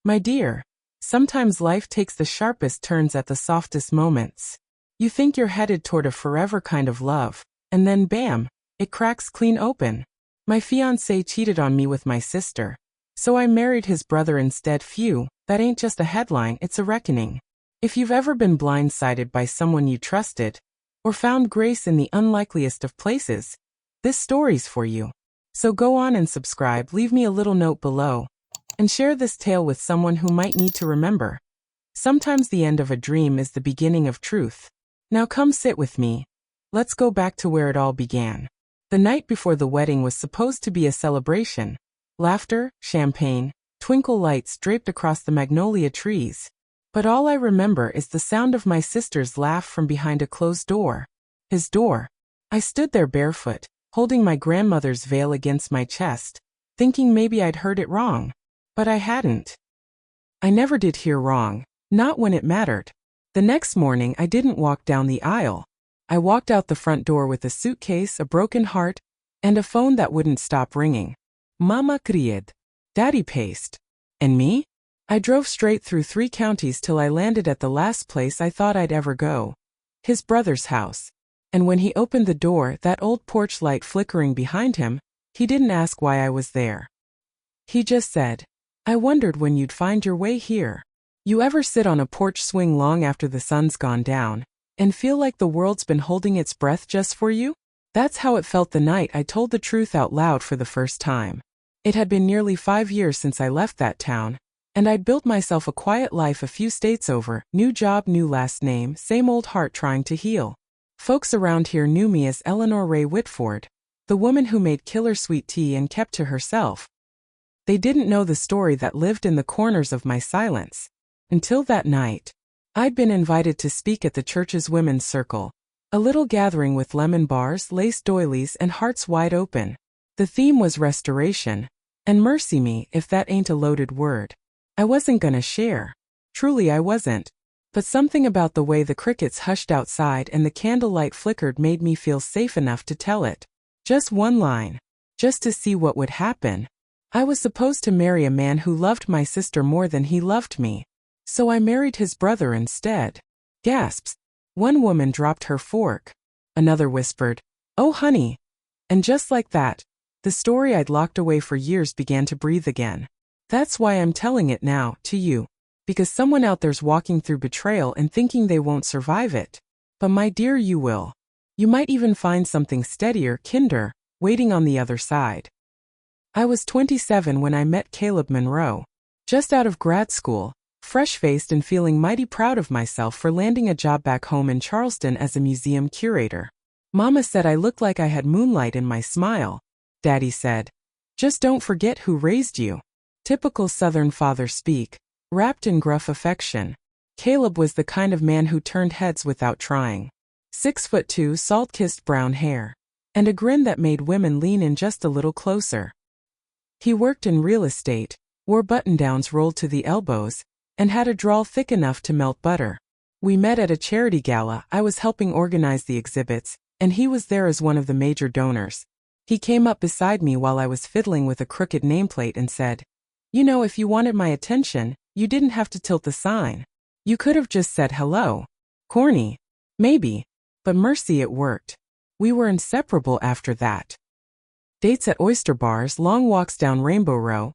My dear, sometimes life takes the sharpest turns at the softest moments. You think you're headed toward a forever kind of love, and then bam, it cracks clean open. My fiancé cheated on me with my sister, so I married his brother instead. Phew, that ain't just a headline, it's a reckoning. If you've ever been blindsided by someone you trusted, or found grace in the unlikeliest of places, this story's for you. So go on and subscribe, leave me a little note below, and share this tale with someone who might need to remember. Sometimes the end of a dream is the beginning of truth. Now come sit with me. Let's go back to where it all began. The night before the wedding was supposed to be a celebration. Laughter, champagne, twinkle lights draped across the magnolia trees. But all I remember is the sound of my sister's laugh from behind a closed door. His door. I stood there barefoot, holding my grandmother's veil against my chest, thinking maybe I'd heard it wrong. But I hadn't. I never did hear wrong, not when it mattered. The next morning I didn't walk down the aisle. I walked out the front door with a suitcase, a broken heart, and a phone that wouldn't stop ringing. Mama cried. Daddy paced. And me? I drove straight through 3 counties till I landed at the last place I thought I'd ever go. His brother's house. And when he opened the door, that old porch light flickering behind him, he didn't ask why I was there. He just said, "I wondered when you'd find your way here." You ever sit on a porch swing long after the sun's gone down, and feel like the world's been holding its breath just for you? That's how it felt the night I told the truth out loud for the first time. It had been nearly 5 years since I left that town, and I'd built myself a quiet life a few states over, new job, new last name, same old heart trying to heal. Folks around here knew me as Eleanor Ray Whitford, the woman who made killer sweet tea and kept to herself. They didn't know the story that lived in the corners of my silence. Until that night, I'd been invited to speak at the church's women's circle, a little gathering with lemon bars, lace doilies, and hearts wide open. The theme was restoration, and mercy me if that ain't a loaded word. I wasn't gonna share. Truly I wasn't. But something about the way the crickets hushed outside and the candlelight flickered made me feel safe enough to tell it. Just one line. Just to see what would happen. I was supposed to marry a man who loved my sister more than he loved me. So I married his brother instead. Gasps. One woman dropped her fork. Another whispered, "Oh honey." And just like that, the story I'd locked away for years began to breathe again. That's why I'm telling it now, to you. Because someone out there's walking through betrayal and thinking they won't survive it. But my dear, you will. You might even find something steadier, kinder, waiting on the other side. I was 27 when I met Caleb Monroe. Just out of grad school, fresh-faced and feeling mighty proud of myself for landing a job back home in Charleston as a museum curator. Mama said I looked like I had moonlight in my smile. Daddy said, "Just don't forget who raised you." Typical Southern father speak, wrapped in gruff affection. Caleb was the kind of man who turned heads without trying. 6'2", salt-kissed brown hair, and a grin that made women lean in just a little closer. He worked in real estate, wore button-downs rolled to the elbows, and had a drawl thick enough to melt butter. We met at a charity gala. I was helping organize the exhibits, and he was there as one of the major donors. He came up beside me while I was fiddling with a crooked nameplate and said, "You know, if you wanted my attention, you didn't have to tilt the sign. You could have just said hello." Corny. Maybe. But mercy, it worked. We were inseparable after that. Dates at oyster bars, long walks down Rainbow Row,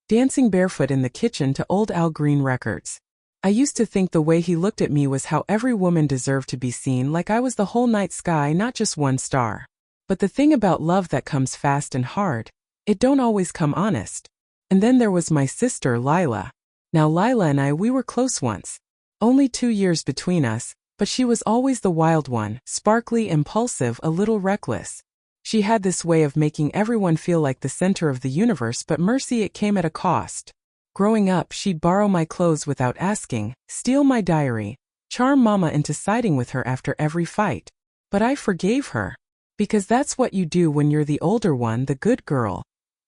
dancing barefoot in the kitchen to old Al Green records. I used to think the way he looked at me was how every woman deserved to be seen, like I was the whole night sky, not just one star. But the thing about love that comes fast and hard, it don't always come honest. And then there was my sister, Lila. Now Lila and we were close once. Only 2 years between us, but she was always the wild one, sparkly, impulsive, a little reckless. She had this way of making everyone feel like the center of the universe, but mercy, it came at a cost. Growing up, she'd borrow my clothes without asking, steal my diary, charm Mama into siding with her after every fight. But I forgave her. Because that's what you do when you're the older one, the good girl.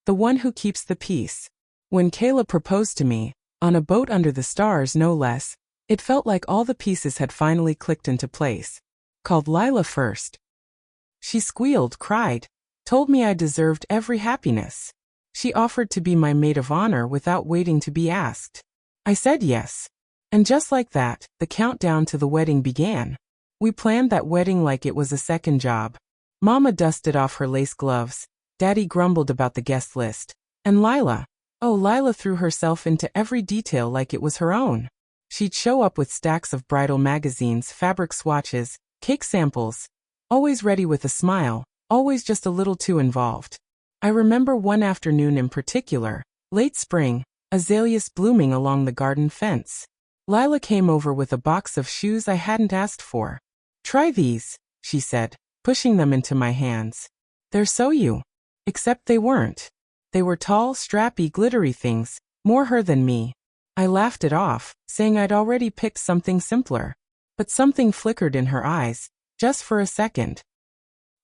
The one who keeps the peace. When Caleb proposed to me, on a boat under the stars no less, it felt like all the pieces had finally clicked into place. Called Lila first. She squealed, cried, told me I deserved every happiness. She offered to be my maid of honor without waiting to be asked. I said yes. And just like that, the countdown to the wedding began. We planned that wedding like it was a second job. Mama dusted off her lace gloves, Daddy grumbled about the guest list, and Lila threw herself into every detail like it was her own. She'd show up with stacks of bridal magazines, fabric swatches, cake samples, always ready with a smile, always just a little too involved. I remember one afternoon in particular, late spring, azaleas blooming along the garden fence. Lila came over with a box of shoes I hadn't asked for. "Try these," she said, pushing them into my hands. "They're so you." Except they weren't. They were tall, strappy, glittery things, more her than me. I laughed it off, saying I'd already picked something simpler. But something flickered in her eyes, just for a second.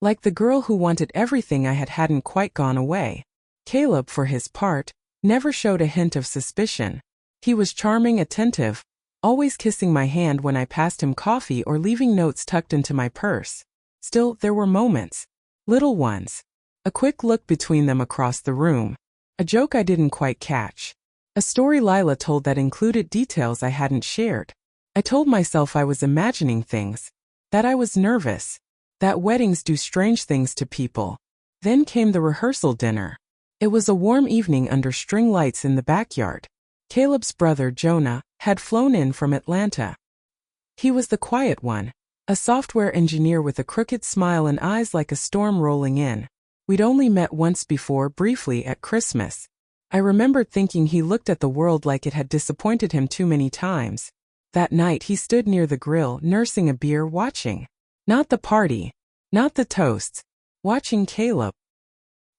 Like the girl who wanted everything I hadn't quite gone away. Caleb, for his part, never showed a hint of suspicion. He was charming, attentive, always kissing my hand when I passed him coffee or leaving notes tucked into my purse. Still, there were moments. Little ones. A quick look between them across the room. A joke I didn't quite catch. A story Lila told that included details I hadn't shared. I told myself I was imagining things. That I was nervous. That weddings do strange things to people. Then came the rehearsal dinner. It was a warm evening under string lights in the backyard. Caleb's brother, Jonah, had flown in from Atlanta. He was the quiet one, a software engineer with a crooked smile and eyes like a storm rolling in. We'd only met once before, briefly, at Christmas. I remembered thinking he looked at the world like it had disappointed him too many times. That night he stood near the grill, nursing a beer, watching. Not the party. Not the toasts. Watching Caleb.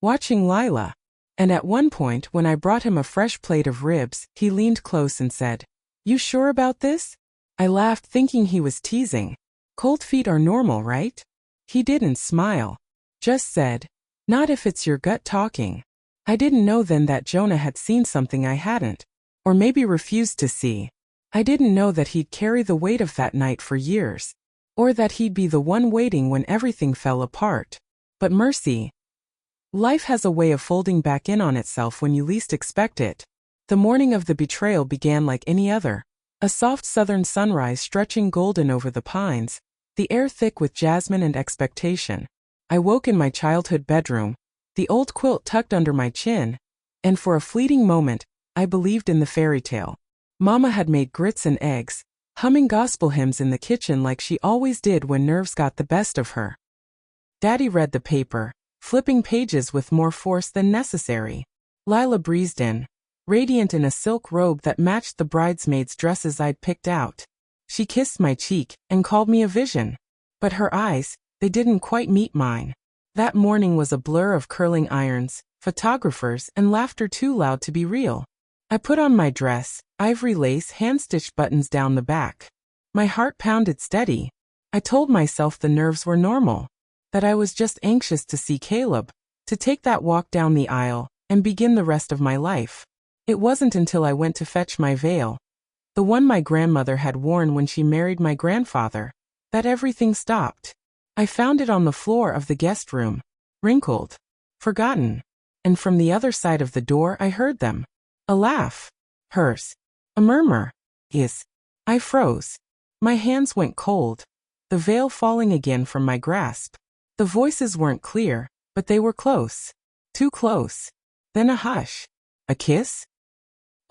Watching Lila. And at one point, when I brought him a fresh plate of ribs, he leaned close and said, "You sure about this?" I laughed, thinking he was teasing. Cold feet are normal, right? He didn't smile. Just said, "Not if it's your gut talking." I didn't know then that Jonah had seen something I hadn't. Or maybe refused to see. I didn't know that he'd carry the weight of that night for years. Or that he'd be the one waiting when everything fell apart. But mercy. Life has a way of folding back in on itself when you least expect it. The morning of the betrayal began like any other. A soft southern sunrise stretching golden over the pines, the air thick with jasmine and expectation. I woke in my childhood bedroom, the old quilt tucked under my chin, and for a fleeting moment, I believed in the fairy tale. Mama had made grits and eggs, humming gospel hymns in the kitchen like she always did when nerves got the best of her. Daddy read the paper, flipping pages with more force than necessary. Lila breezed in, radiant in a silk robe that matched the bridesmaids' dresses I'd picked out. She kissed my cheek and called me a vision. But her eyes, they didn't quite meet mine. That morning was a blur of curling irons, photographers, and laughter too loud to be real. I put on my dress, ivory lace, hand-stitched buttons down the back. My heart pounded steady. I told myself the nerves were normal. That I was just anxious to see Caleb, to take that walk down the aisle, and begin the rest of my life. It wasn't until I went to fetch my veil, the one my grandmother had worn when she married my grandfather, that everything stopped. I found it on the floor of the guest room, wrinkled, forgotten, and from the other side of the door I heard them. A laugh. Hers. A murmur. His. I froze. My hands went cold, the veil falling again from my grasp. The voices weren't clear, but they were close. Too close. Then a hush. A kiss?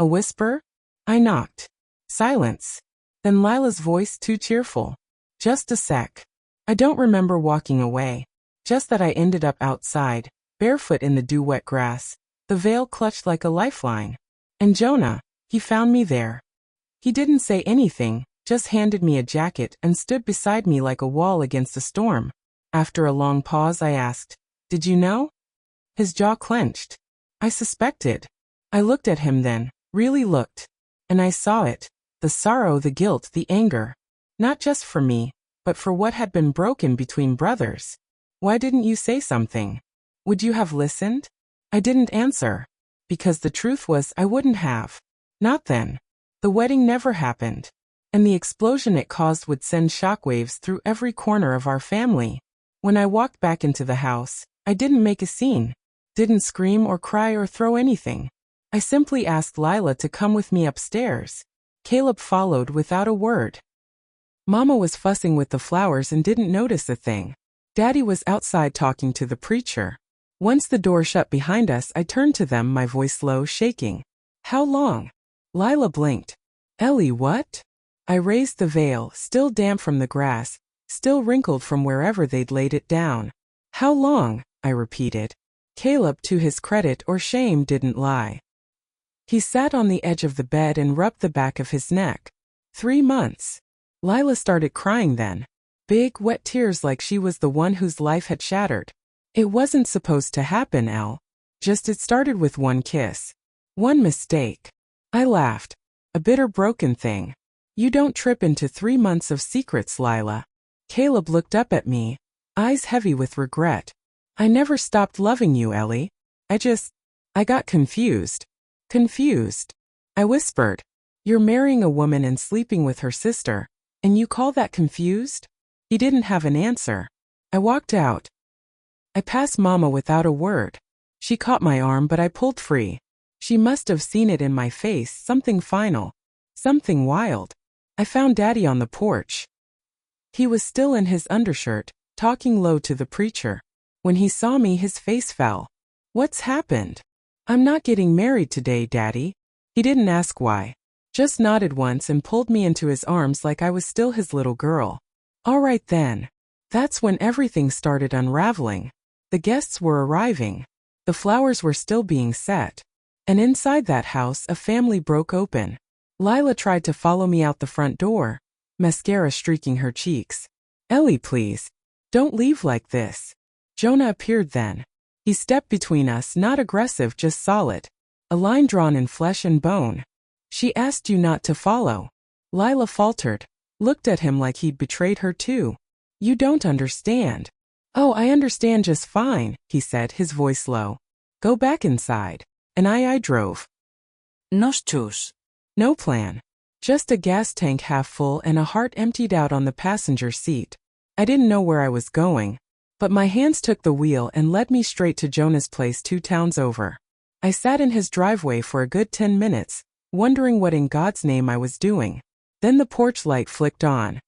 A whisper? I knocked. Silence. Then Lila's voice, too cheerful. Just a sec. I don't remember walking away. Just that I ended up outside, barefoot in the dew-wet grass, the veil clutched like a lifeline. And Jonah, he found me there. He didn't say anything, just handed me a jacket and stood beside me like a wall against a storm. After a long pause I asked, "Did you know?" His jaw clenched. I suspected. I looked at him then, really looked. And I saw it. The sorrow, the guilt, the anger. Not just for me, but for what had been broken between brothers. "Why didn't you say something? Would you have listened?" I didn't answer. Because the truth was I wouldn't have. Not then. The wedding never happened. And the explosion it caused would send shockwaves through every corner of our family. When I walked back into the house, I didn't make a scene. Didn't scream or cry or throw anything. I simply asked Lila to come with me upstairs. Caleb followed without a word. Mama was fussing with the flowers and didn't notice a thing. Daddy was outside talking to the preacher. Once the door shut behind us, I turned to them, my voice low, shaking. How long? Lila blinked. Ellie, what? I raised the veil, still damp from the grass, still wrinkled from wherever they'd laid it down. How long? I repeated. Caleb, to his credit or shame, didn't lie. He sat on the edge of the bed and rubbed the back of his neck. 3 months. Lila started crying then. Big, wet tears like she was the one whose life had shattered. It wasn't supposed to happen, Elle. Just it started with one kiss. One mistake. I laughed. A bitter, broken thing. You don't trip into 3 months of secrets, Lila. Caleb looked up at me, eyes heavy with regret. I never stopped loving you, Ellie. I got confused. Confused. I whispered. You're marrying a woman and sleeping with her sister, and you call that confused? He didn't have an answer. I walked out. I passed Mama without a word. She caught my arm, but I pulled free. She must have seen it in my face, something final. Something wild. I found Daddy on the porch. He was still in his undershirt, talking low to the preacher. When he saw me, his face fell. What's happened? I'm not getting married today, Daddy. He didn't ask why. Just nodded once and pulled me into his arms like I was still his little girl. All right then. That's when everything started unraveling. The guests were arriving. The flowers were still being set. And inside that house, a family broke open. Lila tried to follow me out the front door, mascara streaking her cheeks. Ellie, please. Don't leave like this. Jonah appeared then. He stepped between us, not aggressive, just solid. A line drawn in flesh and bone. She asked you not to follow. Lila faltered, looked at him like he'd betrayed her too. You don't understand. Oh, I understand just fine, he said, his voice low. Go back inside. And I drove. Nos choose. No plan. Just a gas tank half full and a heart emptied out on the passenger seat. I didn't know where I was going, but my hands took the wheel and led me straight to Jonah's place 2 towns over. I sat in his driveway for a good 10 minutes, wondering what in God's name I was doing. Then the porch light flicked on.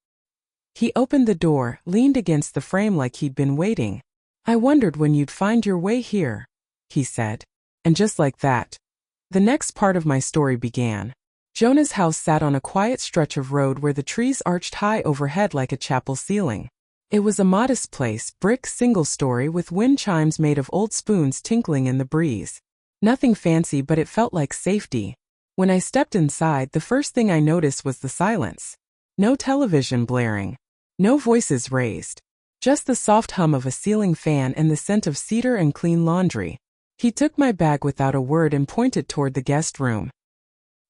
He opened the door, leaned against the frame like he'd been waiting. I wondered when you'd find your way here, he said. And just like that, the next part of my story began. Jonah's house sat on a quiet stretch of road where the trees arched high overhead like a chapel ceiling. It was a modest place, brick single-story with wind chimes made of old spoons tinkling in the breeze. Nothing fancy, but it felt like safety. When I stepped inside, the first thing I noticed was the silence. No television blaring. No voices raised. Just the soft hum of a ceiling fan and the scent of cedar and clean laundry. He took my bag without a word and pointed toward the guest room.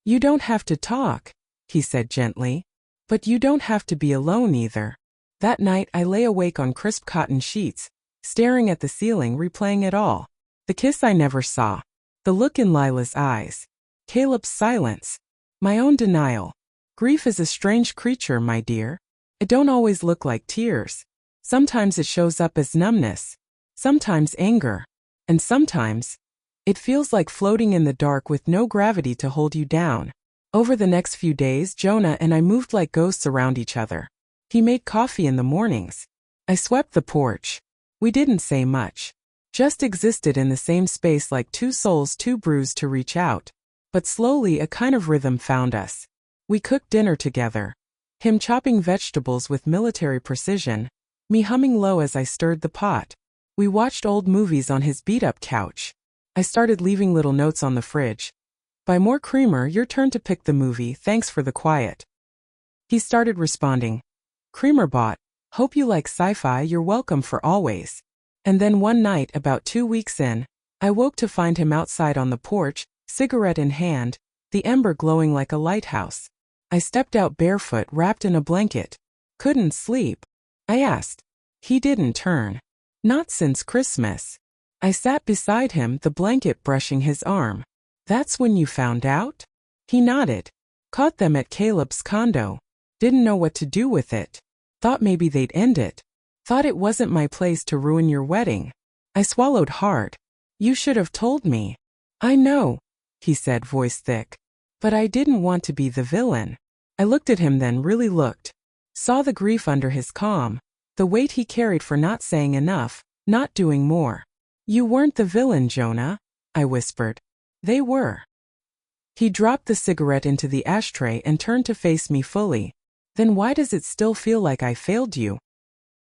You don't have to talk, he said gently. But you don't have to be alone either. That night I lay awake on crisp cotton sheets, staring at the ceiling, replaying it all. The kiss I never saw. The look in Lila's eyes. Caleb's silence. My own denial. Grief is a strange creature, my dear. It don't always look like tears. Sometimes it shows up as numbness. Sometimes anger. And sometimes, it feels like floating in the dark with no gravity to hold you down. Over the next few days, Jonah and I moved like ghosts around each other. He made coffee in the mornings. I swept the porch. We didn't say much. Just existed in the same space like 2 souls too bruised to reach out. But slowly a kind of rhythm found us. We cooked dinner together. Him chopping vegetables with military precision, me humming low as I stirred the pot. We watched old movies on his beat-up couch. I started leaving little notes on the fridge. Buy more creamer, your turn to pick the movie, thanks for the quiet. He started responding. Creamer bought. Hope you like sci-fi, you're welcome for always. And then one night, about 2 weeks in, I woke to find him outside on the porch, cigarette in hand, the ember glowing like a lighthouse. I stepped out barefoot, wrapped in a blanket. Couldn't sleep. I asked. He didn't turn. Not since Christmas. I sat beside him, the blanket brushing his arm. That's when you found out? He nodded. Caught them at Caleb's condo. Didn't know what to do with it. Thought maybe they'd end it. Thought it wasn't my place to ruin your wedding. I swallowed hard. You should have told me. I know, he said, voice thick. But I didn't want to be the villain. I looked at him, then really looked. Saw the grief under his calm, the weight he carried for not saying enough, not doing more. You weren't the villain, Jonah, I whispered. They were. He dropped the cigarette into the ashtray and turned to face me fully. Then why does it still feel like I failed you?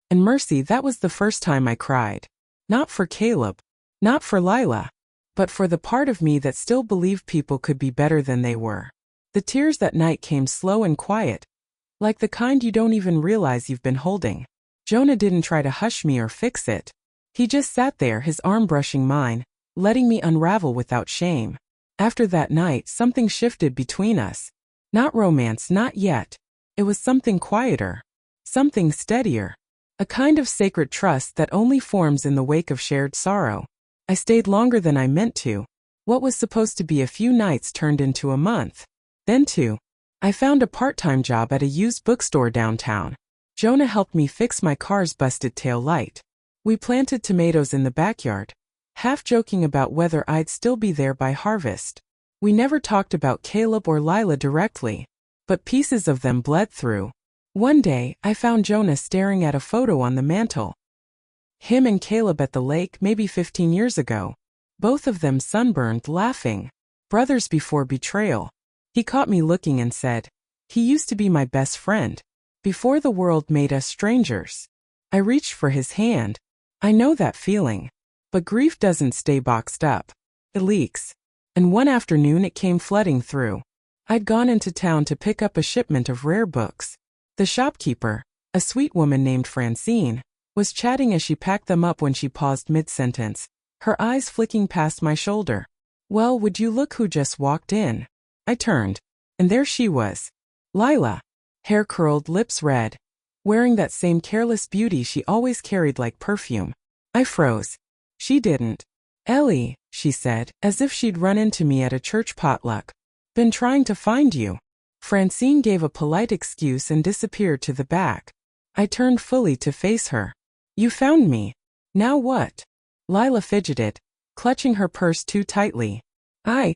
And mercy, that was the first time I cried. Not for Caleb. Not for Lila. But for the part of me that still believed people could be better than they were. The tears that night came slow and quiet, like the kind you don't even realize you've been holding. Jonah didn't try to hush me or fix it. He just sat there, his arm brushing mine, letting me unravel without shame. After that night, something shifted between us. Not romance, not yet. It was something quieter. Something steadier. A kind of sacred trust that only forms in the wake of shared sorrow. I stayed longer than I meant to. What was supposed to be a few nights turned into a month. Then 2. I found a part-time job at a used bookstore downtown. Jonah helped me fix my car's busted tail light. We planted tomatoes in the backyard, half joking about whether I'd still be there by harvest. We never talked about Caleb or Lila directly, but pieces of them bled through. One day, I found Jonah staring at a photo on the mantel. Him and Caleb at the lake maybe 15 years ago. Both of them sunburned, laughing. Brothers before betrayal. He caught me looking and said, "He used to be my best friend. Before the world made us strangers." I reached for his hand. I know that feeling. But grief doesn't stay boxed up. It leaks. And one afternoon it came flooding through. I'd gone into town to pick up a shipment of rare books. The shopkeeper, a sweet woman named Francine, was chatting as she packed them up when she paused mid-sentence, her eyes flicking past my shoulder. "Well, would you look who just walked in?" I turned, and there she was. Lila, hair curled, lips red, wearing that same careless beauty she always carried like perfume. I froze. She didn't. "Ellie," she said, as if she'd run into me at a church potluck. "Been trying to find you." Francine gave a polite excuse and disappeared to the back. I turned fully to face her. "You found me. Now what?" Lila fidgeted, clutching her purse too tightly. I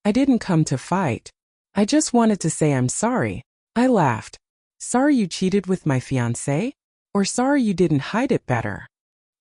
didn't come to fight. I just wanted to say I'm sorry." I laughed. "Sorry you cheated with my fiancé? Or sorry you didn't hide it better?"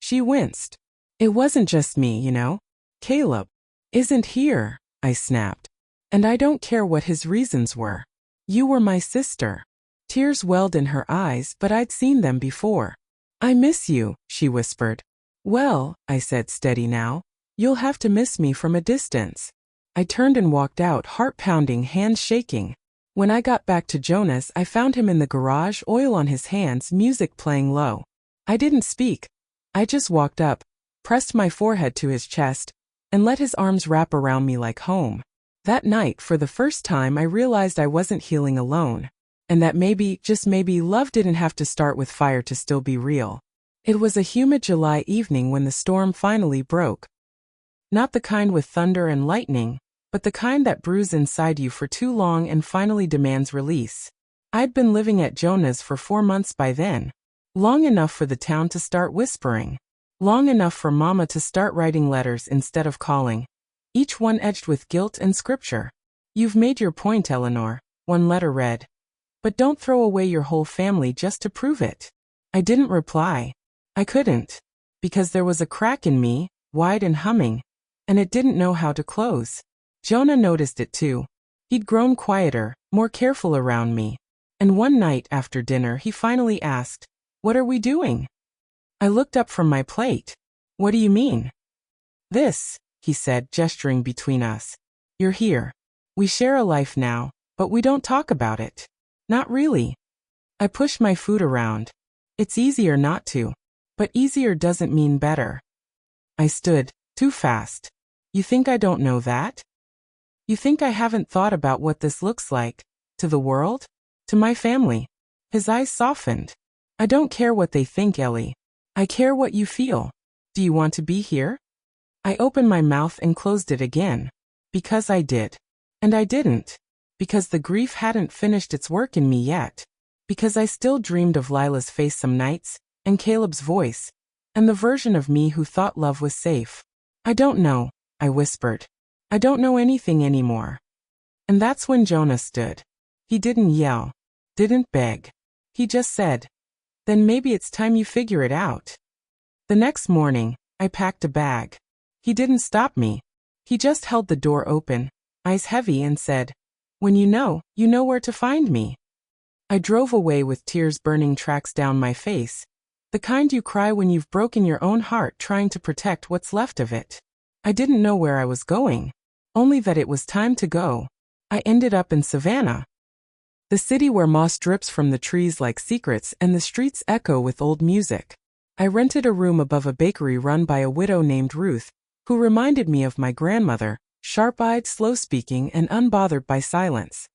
She winced. "It wasn't just me, you know. Caleb isn't here," I snapped. "And I don't care what his reasons were. You were my sister." Tears welled in her eyes, but I'd seen them before. "I miss you," she whispered. "Well," I said, steady now, "you'll have to miss me from a distance." I turned and walked out, heart pounding, hands shaking. When I got back to Jonah's, I found him in the garage, oil on his hands, music playing low. I didn't speak. I just walked up, pressed my forehead to his chest, and let his arms wrap around me like home. That night, for the first time, I realized I wasn't healing alone. And that maybe, just maybe, love didn't have to start with fire to still be real. It was a humid July evening when the storm finally broke. Not the kind with thunder and lightning, but the kind that brews inside you for too long and finally demands release. I'd been living at Jonah's for 4 months by then. Long enough for the town to start whispering. Long enough for Mama to start writing letters instead of calling. Each one edged with guilt and scripture. "You've made your point, Eleanor," one letter read. "But don't throw away your whole family just to prove it." I didn't reply. I couldn't. Because there was a crack in me, wide and humming, and it didn't know how to close. Jonah noticed it too. He'd grown quieter, more careful around me. And one night after dinner he finally asked, "What are we doing?" I looked up from my plate. "What do you mean?" "This," he said, gesturing between us. "You're here. We share a life now, but we don't talk about it. Not really." I pushed my food around. It's easier not to. But easier doesn't mean better. I stood, too fast. "You think I don't know that? You think I haven't thought about what this looks like? To the world? To my family?" His eyes softened. "I don't care what they think, Ellie. I care what you feel. Do you want to be here?" I opened my mouth and closed it again. Because I did. And I didn't. Because the grief hadn't finished its work in me yet. Because I still dreamed of Lila's face some nights, and Caleb's voice, and the version of me who thought love was safe. "I don't know," I whispered. "I don't know anything anymore." And that's when Jonah stood. He didn't yell, didn't beg. He just said, "Then maybe it's time you figure it out." The next morning, I packed a bag. He didn't stop me. He just held the door open, eyes heavy, and said, "When you know where to find me." I drove away with tears burning tracks down my face, the kind you cry when you've broken your own heart trying to protect what's left of it. I didn't know where I was going, only that it was time to go. I ended up in Savannah, the city where moss drips from the trees like secrets and the streets echo with old music. I rented a room above a bakery run by a widow named Ruth, who reminded me of my grandmother, sharp-eyed, slow-speaking, and unbothered by silence.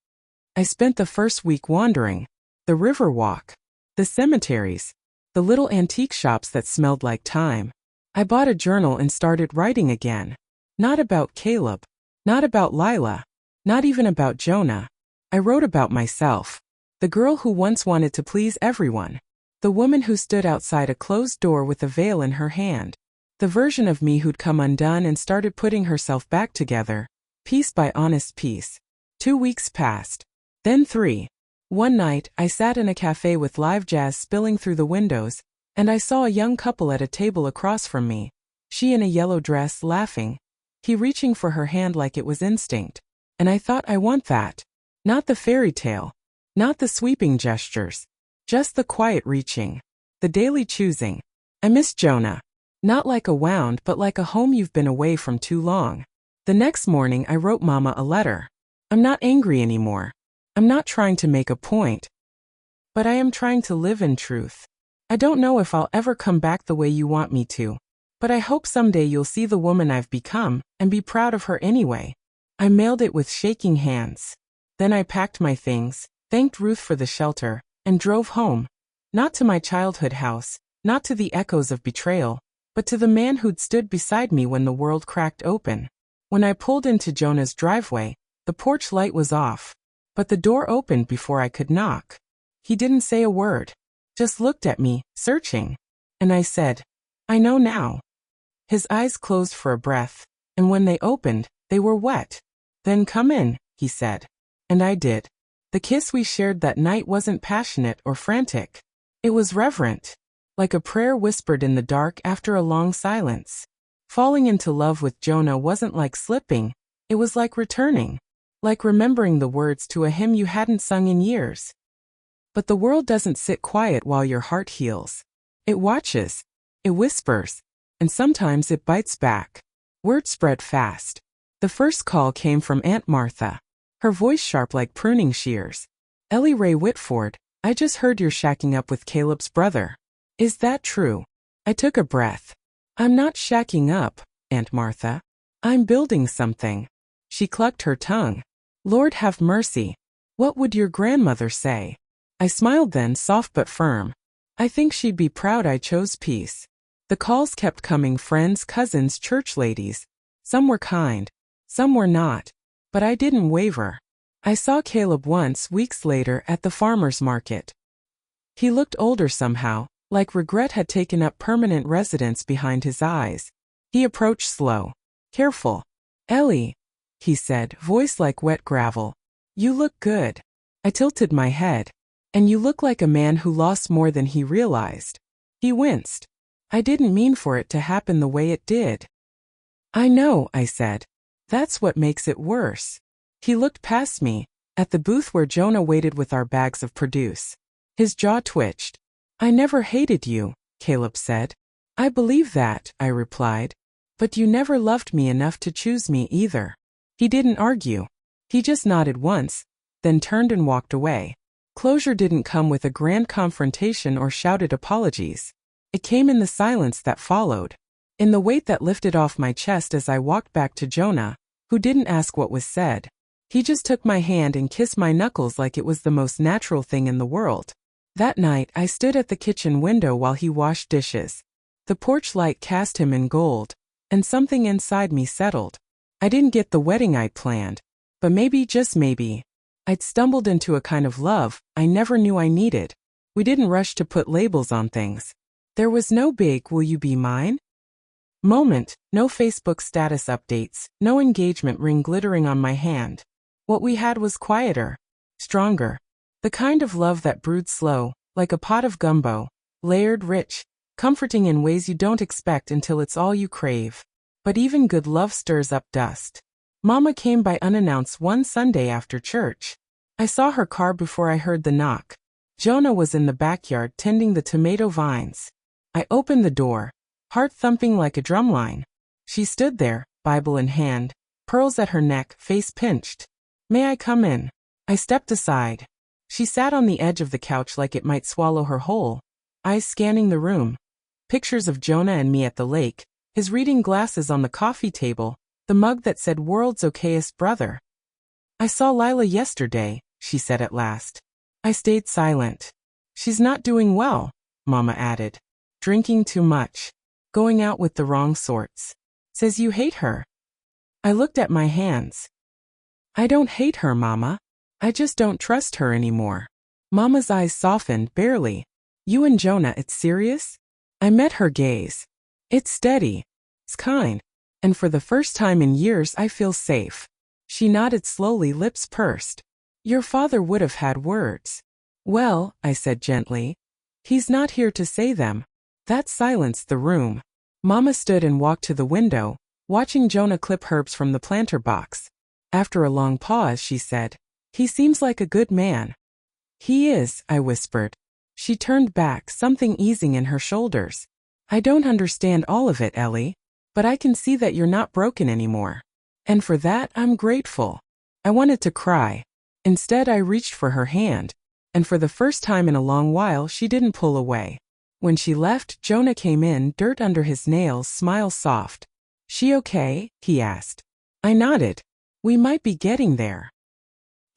I spent the first week wandering, the river walk, the cemeteries, the little antique shops that smelled like time. I bought a journal and started writing again. Not about Caleb, not about Lila, not even about Jonah. I wrote about myself, the girl who once wanted to please everyone, the woman who stood outside a closed door with a veil in her hand, the version of me who'd come undone and started putting herself back together, piece by honest piece. 2 weeks passed. Then 3. One night, I sat in a cafe with live jazz spilling through the windows, and I saw a young couple at a table across from me, she in a yellow dress laughing, he reaching for her hand like it was instinct. And I thought, I want that. Not the fairy tale, not the sweeping gestures, just the quiet reaching, the daily choosing. I miss Jonah. Not like a wound, but like a home you've been away from too long. The next morning, I wrote Mama a letter. I'm not angry anymore. I'm not trying to make a point. But I am trying to live in truth. I don't know if I'll ever come back the way you want me to, but I hope someday you'll see the woman I've become and be proud of her anyway. I mailed it with shaking hands. Then I packed my things, thanked Ruth for the shelter, and drove home. Not to my childhood house, not to the echoes of betrayal, but to the man who'd stood beside me when the world cracked open. When I pulled into Jonah's driveway, the porch light was off, but the door opened before I could knock. He didn't say a word, just looked at me, searching. And I said, "I know now." His eyes closed for a breath, and when they opened, they were wet. "Then come in," he said. And I did. The kiss we shared that night wasn't passionate or frantic. It was reverent, like a prayer whispered in the dark after a long silence. Falling into love with Jonah wasn't like slipping, it was like returning, like remembering the words to a hymn you hadn't sung in years. But the world doesn't sit quiet while your heart heals. It watches, it whispers, and sometimes it bites back. Word spread fast. The first call came from Aunt Martha, her voice sharp like pruning shears. "Ellie Ray Whitford, I just heard you're shacking up with Caleb's brother. Is that true?" I took a breath. "I'm not shacking up, Aunt Martha. I'm building something." She clucked her tongue. "Lord have mercy. What would your grandmother say?" I smiled then, soft but firm. "I think she'd be proud I chose peace." The calls kept coming, friends, cousins, church ladies. Some were kind, some were not. But I didn't waver. I saw Caleb once, weeks later, at the farmer's market. He looked older somehow, like regret had taken up permanent residence behind his eyes. He approached slow, careful. "Ellie," he said, voice like wet gravel. "You look good." I tilted my head. "And you look like a man who lost more than he realized." He winced. "I didn't mean for it to happen the way it did." "I know," I said. "That's what makes it worse." He looked past me, at the booth where Jonah waited with our bags of produce. His jaw twitched. "I never hated you," Caleb said. "I believe that," I replied. "But you never loved me enough to choose me either." He didn't argue. He just nodded once, then turned and walked away. Closure didn't come with a grand confrontation or shouted apologies. It came in the silence that followed, in the weight that lifted off my chest as I walked back to Jonah, who didn't ask what was said. He just took my hand and kissed my knuckles like it was the most natural thing in the world. That night, I stood at the kitchen window while he washed dishes. The porch light cast him in gold, and something inside me settled. I didn't get the wedding I'd planned, but maybe, just maybe, I'd stumbled into a kind of love I never knew I needed. We didn't rush to put labels on things. There was no big "will you be mine?" moment, no Facebook status updates, no engagement ring glittering on my hand. What we had was quieter, stronger. The kind of love that brewed slow, like a pot of gumbo, layered, rich, comforting in ways you don't expect until it's all you crave. But even good love stirs up dust. Mama came by unannounced one Sunday after church. I saw her car before I heard the knock. Jonah was in the backyard tending the tomato vines. I opened the door, heart thumping like a drumline. She stood there, Bible in hand, pearls at her neck, face pinched. "May I come in?" I stepped aside. She sat on the edge of the couch like it might swallow her whole, eyes scanning the room. Pictures of Jonah and me at the lake, his reading glasses on the coffee table, the mug that said "World's okayest brother." "I saw Lila yesterday," she said at last. I stayed silent. "She's not doing well," Mama added. "Drinking too much. Going out with the wrong sorts. Says you hate her." I looked at my hands. "I don't hate her, Mama. I just don't trust her anymore." Mama's eyes softened, barely. "You and Jonah, it's serious?" I met her gaze. "It's steady. It's kind. And for the first time in years I feel safe." She nodded slowly, lips pursed. "Your father would have had words." "Well," I said gently, "he's not here to say them." That silenced the room. Mama stood and walked to the window, watching Jonah clip herbs from the planter box. After a long pause, she said, "He seems like a good man." "He is," I whispered. She turned back, something easing in her shoulders. "I don't understand all of it, Ellie, but I can see that you're not broken anymore. And for that, I'm grateful." I wanted to cry. Instead, I reached for her hand, and for the first time in a long while, she didn't pull away. When she left, Jonah came in, dirt under his nails, smile soft. "She okay?" he asked. I nodded. "We might be getting there."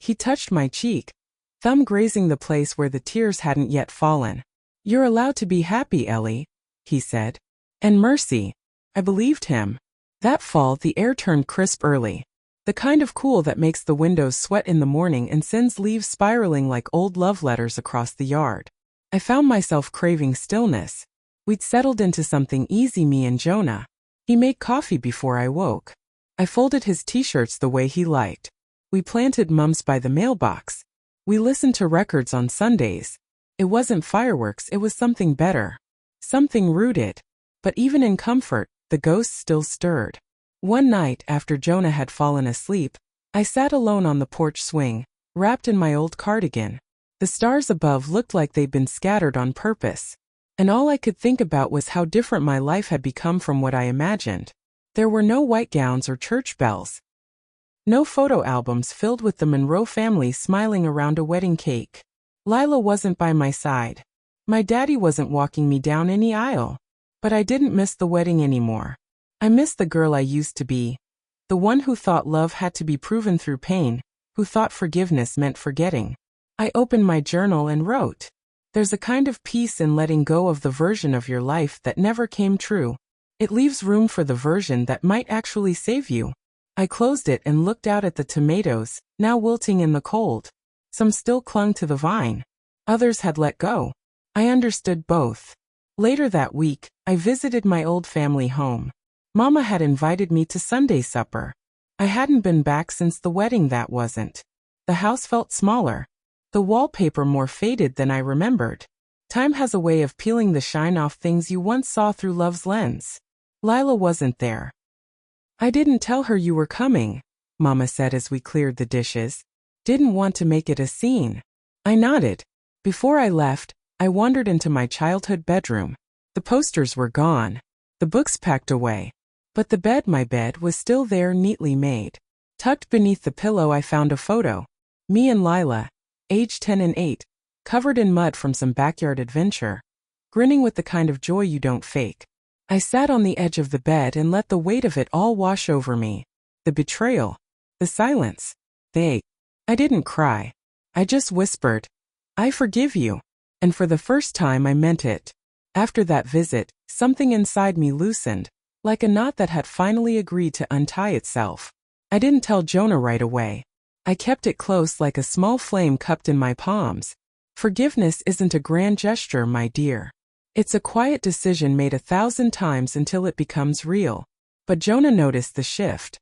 He touched my cheek, thumb grazing the place where the tears hadn't yet fallen. "You're allowed to be happy, Ellie," he said. "And mercy." I believed him. That fall, the air turned crisp early. The kind of cool that makes the windows sweat in the morning and sends leaves spiraling like old love letters across the yard. I found myself craving stillness. We'd settled into something easy, me and Jonah. He made coffee before I woke. I folded his t-shirts the way he liked. We planted mums by the mailbox. We listened to records on Sundays. It wasn't fireworks, it was something better. Something rooted. But even in comfort, the ghosts still stirred. One night, after Jonah had fallen asleep, I sat alone on the porch swing, wrapped in my old cardigan. The stars above looked like they'd been scattered on purpose. And all I could think about was how different my life had become from what I imagined. There were no white gowns or church bells. No photo albums filled with the Monroe family smiling around a wedding cake. Lila wasn't by my side. My daddy wasn't walking me down any aisle. But I didn't miss the wedding anymore. I missed the girl I used to be. The one who thought love had to be proven through pain, who thought forgiveness meant forgetting. I opened my journal and wrote, "There's a kind of peace in letting go of the version of your life that never came true. It leaves room for the version that might actually save you." I closed it and looked out at the tomatoes, now wilting in the cold. Some still clung to the vine. Others had let go. I understood both. Later that week, I visited my old family home. Mama had invited me to Sunday supper. I hadn't been back since the wedding. That wasn't. The house felt smaller. The wallpaper more faded than I remembered. Time has a way of peeling the shine off things you once saw through love's lens. Lila wasn't there. "I didn't tell her you were coming," Mama said as we cleared the dishes. "Didn't want to make it a scene." I nodded. Before I left, I wandered into my childhood bedroom. The posters were gone. The books packed away. But the bed, my bed, was still there, neatly made. Tucked beneath the pillow I found a photo. Me and Lila, aged 10 and 8, covered in mud from some backyard adventure, grinning with the kind of joy you don't fake. I sat on the edge of the bed and let the weight of it all wash over me. The betrayal. The silence. The ache. I didn't cry. I just whispered, "I forgive you." And for the first time I meant it. After that visit, something inside me loosened, like a knot that had finally agreed to untie itself. I didn't tell Jonah right away. I kept it close, like a small flame cupped in my palms. Forgiveness isn't a grand gesture, my dear. It's a quiet decision made 1,000 times until it becomes real. But Jonah noticed the shift.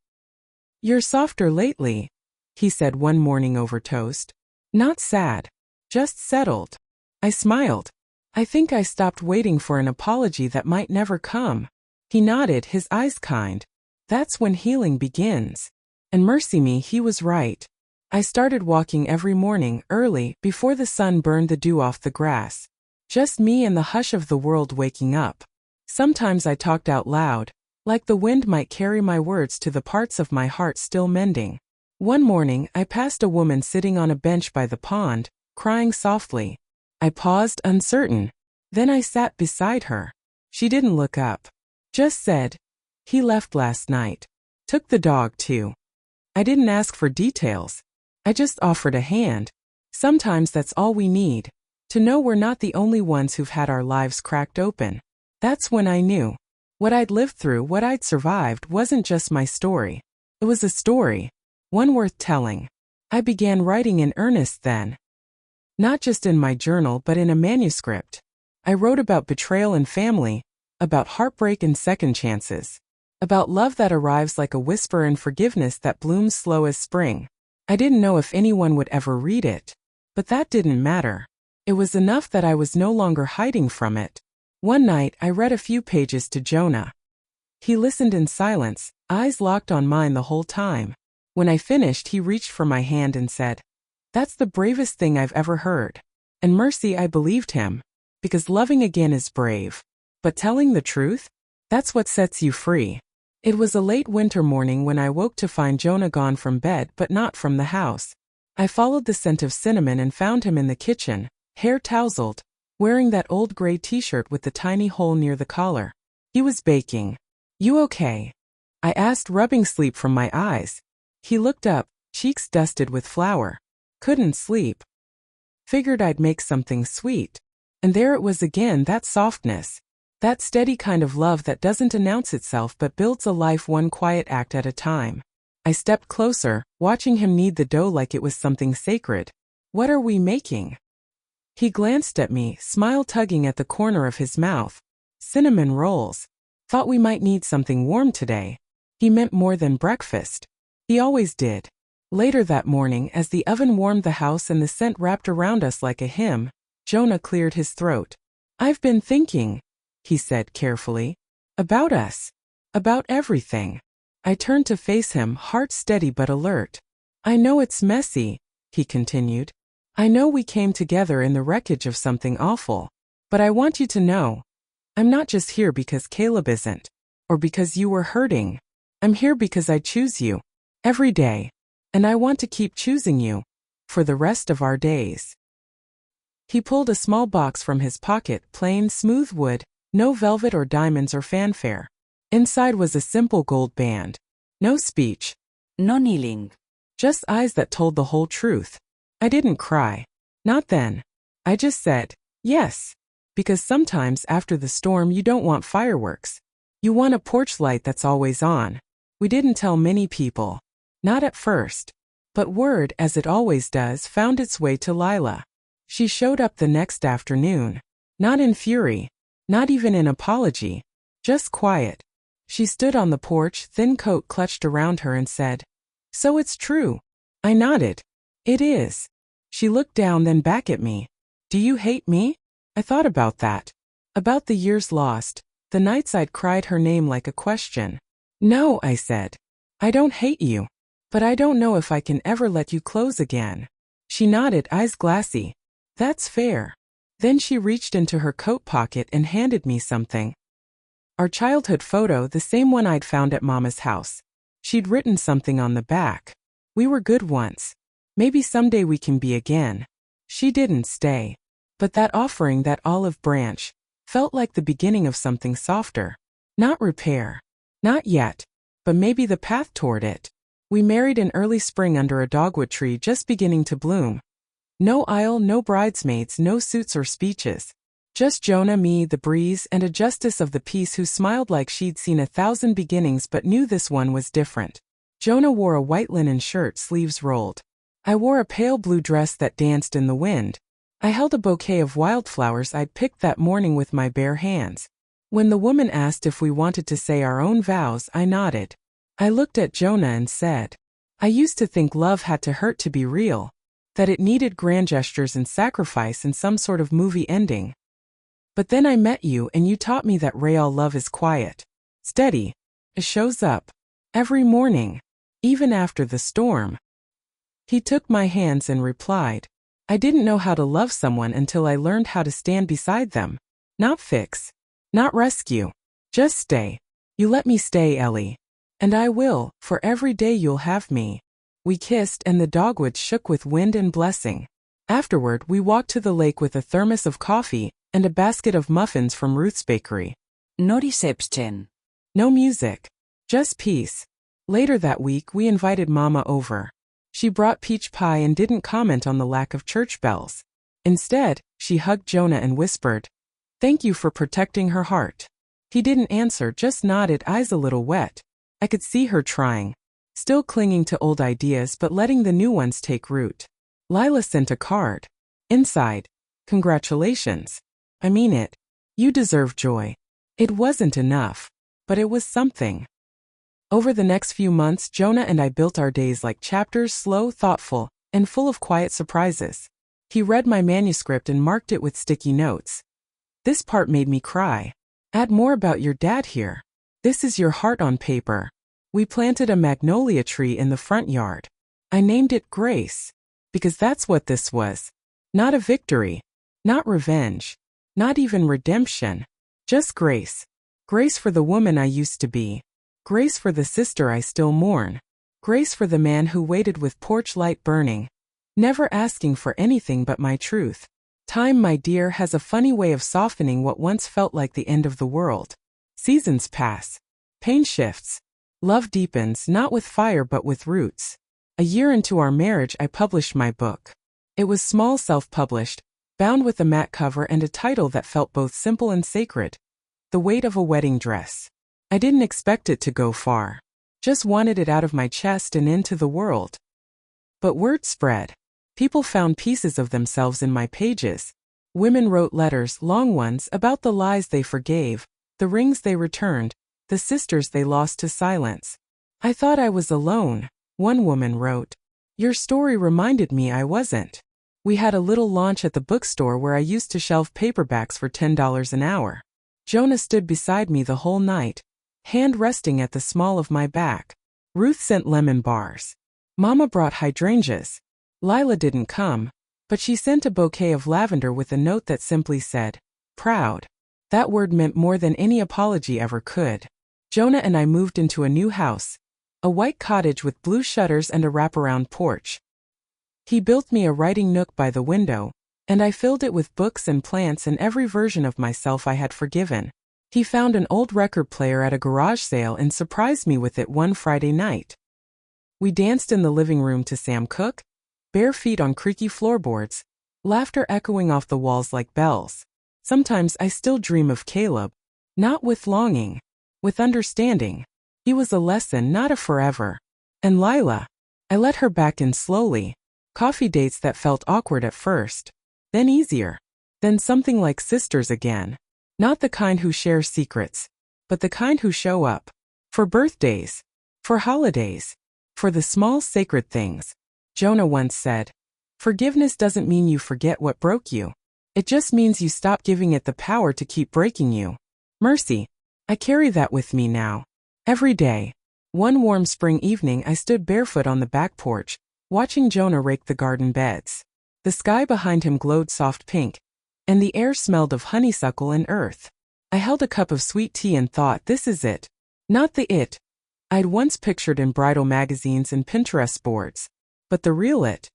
"You're softer lately," he said one morning over toast. Not sad. Just settled. I smiled. I think I stopped waiting for an apology that might never come. He nodded, his eyes kind. That's when healing begins. And mercy me, he was right. I started walking every morning, early, before the sun burned the dew off the grass. Just me and the hush of the world waking up. Sometimes I talked out loud, like the wind might carry my words to the parts of my heart still mending. One morning, I passed a woman sitting on a bench by the pond, crying softly. I paused, uncertain. Then I sat beside her. She didn't look up. Just said, "He left last night. Took the dog too." I didn't ask for details. I just offered a hand. Sometimes that's all we need, to know we're not the only ones who've had our lives cracked open. That's when I knew. What I'd lived through, what I'd survived, wasn't just my story. It was a story, one worth telling. I began writing in earnest then. Not just in my journal but in a manuscript. I wrote about betrayal and family, about heartbreak and second chances, about love that arrives like a whisper and forgiveness that blooms slow as spring. I didn't know if anyone would ever read it, but that didn't matter. It was enough that I was no longer hiding from it. One night I read a few pages to Jonah. He listened in silence, eyes locked on mine the whole time. When I finished, he reached for my hand and said, "That's the bravest thing I've ever heard." And mercy, I believed him, because loving again is brave. But telling the truth? That's what sets you free. It was a late winter morning when I woke to find Jonah gone from bed but not from the house. I followed the scent of cinnamon and found him in the kitchen, hair tousled, wearing that old gray t-shirt with the tiny hole near the collar. He was baking. "You okay?" I asked, rubbing sleep from my eyes. He looked up, cheeks dusted with flour. "Couldn't sleep. Figured I'd make something sweet." And there it was again, that softness. That steady kind of love that doesn't announce itself but builds a life one quiet act at a time. I stepped closer, watching him knead the dough like it was something sacred. "What are we making?" He glanced at me, smile tugging at the corner of his mouth. "Cinnamon rolls. Thought we might need something warm today." He meant more than breakfast. He always did. Later that morning, as the oven warmed the house and the scent wrapped around us like a hymn, Jonah cleared his throat. "I've been thinking," he said carefully, "about us. About everything." I turned to face him, heart steady but alert. "I know it's messy," he continued. "I know we came together in the wreckage of something awful. But I want you to know, I'm not just here because Caleb isn't, or because you were hurting. I'm here because I choose you. Every day. And I want to keep choosing you. For the rest of our days." He pulled a small box from his pocket, plain, smooth wood, no velvet or diamonds or fanfare. Inside was a simple gold band. No speech. No kneeling. Just eyes that told the whole truth. I didn't cry. Not then. I just said, yes. Because sometimes after the storm you don't want fireworks. You want a porch light that's always on. We didn't tell many people. Not at first. But word, as it always does, found its way to Lila. She showed up the next afternoon. Not in fury. Not even in apology. Just quiet. She stood on the porch, thin coat clutched around her, and said, "So it's true." I nodded. "It is." She looked down, then back at me. "Do you hate me?" I thought about that. About the years lost, the nights I'd cried her name like a question. "No," I said. "I don't hate you. But I don't know if I can ever let you close again." She nodded, eyes glassy. "That's fair." Then she reached into her coat pocket and handed me something. Our childhood photo, the same one I'd found at Mama's house. She'd written something on the back. "We were good once. Maybe someday we can be again." She didn't stay. But that offering, that olive branch, felt like the beginning of something softer. Not repair. Not yet. But maybe the path toward it. We married in early spring under a dogwood tree just beginning to bloom. No aisle, no bridesmaids, no suits or speeches. Just Jonah, me, the breeze, and a justice of the peace who smiled like she'd seen 1,000 beginnings but knew this one was different. Jonah wore a white linen shirt, sleeves rolled. I wore a pale blue dress that danced in the wind. I held a bouquet of wildflowers I'd picked that morning with my bare hands. When the woman asked if we wanted to say our own vows, I nodded. I looked at Jonah and said, I used to think love had to hurt to be real, that it needed grand gestures and sacrifice and some sort of movie ending. But then I met you and you taught me that real love is quiet, steady. It shows up every morning, even after the storm. He took my hands and replied, I didn't know how to love someone until I learned how to stand beside them. Not fix, not rescue, just stay. You let me stay, Ellie. And I will, for every day you'll have me. We kissed and the dogwood shook with wind and blessing. Afterward, we walked to the lake with a thermos of coffee and a basket of muffins from Ruth's bakery. No reception. No music. Just peace. Later that week, we invited Mama over. She brought peach pie and didn't comment on the lack of church bells. Instead, she hugged Jonah and whispered, Thank you for protecting her heart. He didn't answer, just nodded, eyes a little wet. I could see her trying. Still clinging to old ideas but letting the new ones take root. Lila sent a card. Inside, Congratulations. I mean it. You deserve joy. It wasn't enough, but it was something. Over the next few months, Jonah and I built our days like chapters, slow, thoughtful, and full of quiet surprises. He read my manuscript and marked it with sticky notes. This part made me cry. Add more about your dad here. This is your heart on paper. We planted a magnolia tree in the front yard. I named it Grace, because that's what this was. Not a victory, not revenge, not even redemption. Just grace. Grace for the woman I used to be. Grace for the sister I still mourn. Grace for the man who waited with porch light burning, never asking for anything but my truth. Time, my dear, has a funny way of softening what once felt like the end of the world. Seasons pass. Pain shifts. Love deepens, not with fire but with roots. A year into our marriage, I published my book. It was small, self-published, bound with a matte cover and a title that felt both simple and sacred. The Weight of a Wedding Dress. I didn't expect it to go far. Just wanted it out of my chest and into the world. But word spread. People found pieces of themselves in my pages. Women wrote letters, long ones, about the lies they forgave, the rings they returned, the sisters they lost to silence. I thought I was alone. One woman wrote, Your story reminded me I wasn't. We had a little launch at the bookstore where I used to shelve paperbacks for $10 an hour. Jonah stood beside me the whole night, hand resting at the small of my back. Ruth sent lemon bars. Mama brought hydrangeas. Lila didn't come, but she sent a bouquet of lavender with a note that simply said, Proud. That word meant more than any apology ever could. Jonah and I moved into a new house, a white cottage with blue shutters and a wraparound porch. He built me a writing nook by the window, and I filled it with books and plants and every version of myself I had forgiven. He found an old record player at a garage sale and surprised me with it one Friday night. We danced in the living room to Sam Cooke, bare feet on creaky floorboards, laughter echoing off the walls like bells. Sometimes I still dream of Caleb, not with longing, with understanding. He was a lesson, not a forever. And Lila, I let her back in slowly. Coffee dates that felt awkward at first, then easier, then something like sisters again. Not the kind who share secrets, but the kind who show up. For birthdays, for holidays, for the small sacred things. Jonah once said, Forgiveness doesn't mean you forget what broke you. It just means you stop giving it the power to keep breaking you. Mercy. I carry that with me now. Every day. One warm spring evening I stood barefoot on the back porch, watching Jonah rake the garden beds. The sky behind him glowed soft pink, and the air smelled of honeysuckle and earth. I held a cup of sweet tea and thought, this is it. Not the it I'd once pictured in bridal magazines and Pinterest boards, but the real it.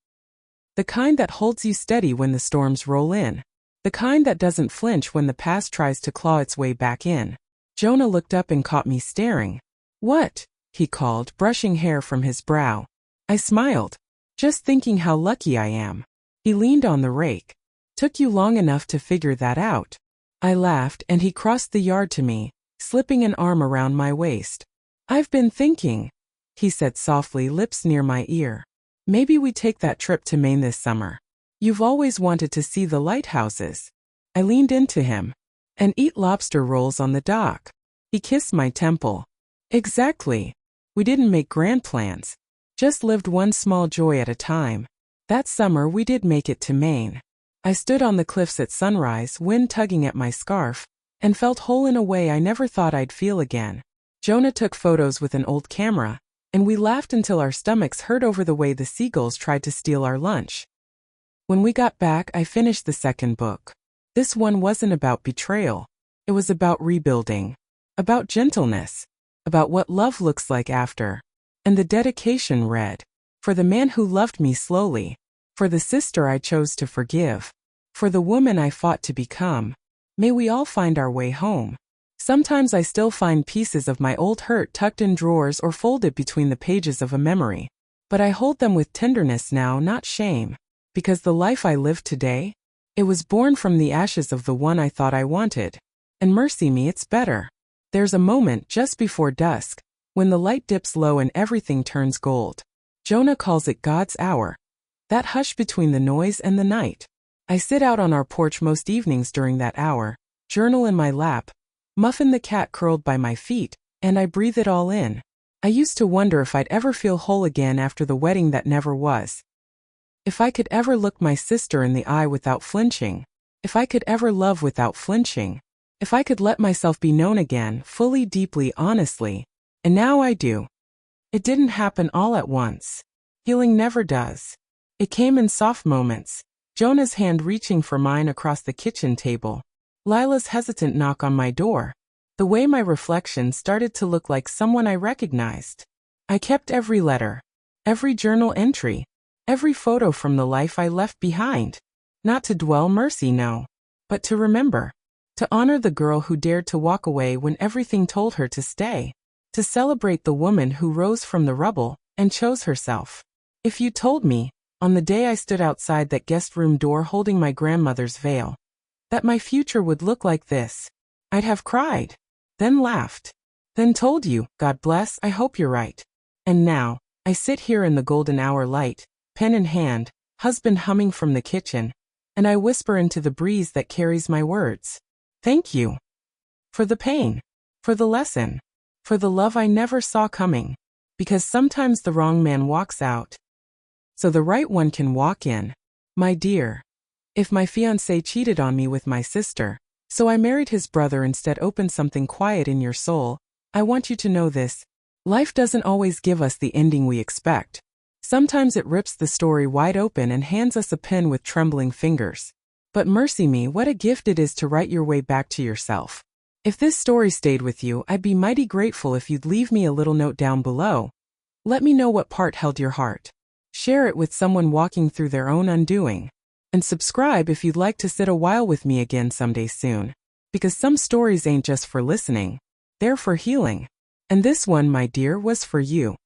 The kind that holds you steady when the storms roll in. The kind that doesn't flinch when the past tries to claw its way back in. Jonah looked up and caught me staring. What? He called, brushing hair from his brow. I smiled, just thinking how lucky I am. He leaned on the rake. Took you long enough to figure that out. I laughed and he crossed the yard to me, slipping an arm around my waist. I've been thinking, he said softly, lips near my ear. Maybe we take that trip to Maine this summer. You've always wanted to see the lighthouses. I leaned into him. And eat lobster rolls on the dock. He kissed my temple. Exactly. We didn't make grand plans. Just lived one small joy at a time. That summer we did make it to Maine. I stood on the cliffs at sunrise, wind tugging at my scarf, and felt whole in a way I never thought I'd feel again. Jonah took photos with an old camera, and we laughed until our stomachs hurt over the way the seagulls tried to steal our lunch. When we got back, I finished the second book. This one wasn't about betrayal. It was about rebuilding, about gentleness, about what love looks like after. And the dedication read, "For the man who loved me slowly, for the sister I chose to forgive, for the woman I fought to become, may we all find our way home." Sometimes I still find pieces of my old hurt tucked in drawers or folded between the pages of a memory. But I hold them with tenderness now, not shame, because the life I live today, it was born from the ashes of the one I thought I wanted. And mercy me, it's better. There's a moment just before dusk, when the light dips low and everything turns gold. Jonah calls it God's hour. That hush between the noise and the night. I sit out on our porch most evenings during that hour, journal in my lap, Muffin the cat curled by my feet, and I breathe it all in. I used to wonder if I'd ever feel whole again after the wedding that never was. If I could ever look my sister in the eye without flinching. If I could ever love without flinching. If I could let myself be known again, fully, deeply, honestly. And now I do. It didn't happen all at once. Healing never does. It came in soft moments. Jonah's hand reaching for mine across the kitchen table. Lila's hesitant knock on my door. The way my reflection started to look like someone I recognized. I kept every letter, every journal entry, every photo from the life I left behind. Not to dwell, mercy, no. But to remember. To honor the girl who dared to walk away when everything told her to stay. To celebrate the woman who rose from the rubble and chose herself. If you told me, on the day I stood outside that guest room door holding my grandmother's veil, that my future would look like this, I'd have cried, then laughed, then told you, God bless, I hope you're right. And now, I sit here in the golden hour light, pen in hand, husband humming from the kitchen, and I whisper into the breeze that carries my words. Thank you. For the pain. For the lesson. For the love I never saw coming. Because sometimes the wrong man walks out, so the right one can walk in. My dear. If my fiancé cheated on me with my sister, so I married his brother instead, open something quiet in your soul, I want you to know this. Life doesn't always give us the ending we expect. Sometimes it rips the story wide open and hands us a pen with trembling fingers. But mercy me, what a gift it is to write your way back to yourself. If this story stayed with you, I'd be mighty grateful if you'd leave me a little note down below. Let me know what part held your heart. Share it with someone walking through their own undoing. And subscribe if you'd like to sit a while with me again someday soon. Because some stories ain't just for listening. They're for healing. And this one, my dear, was for you.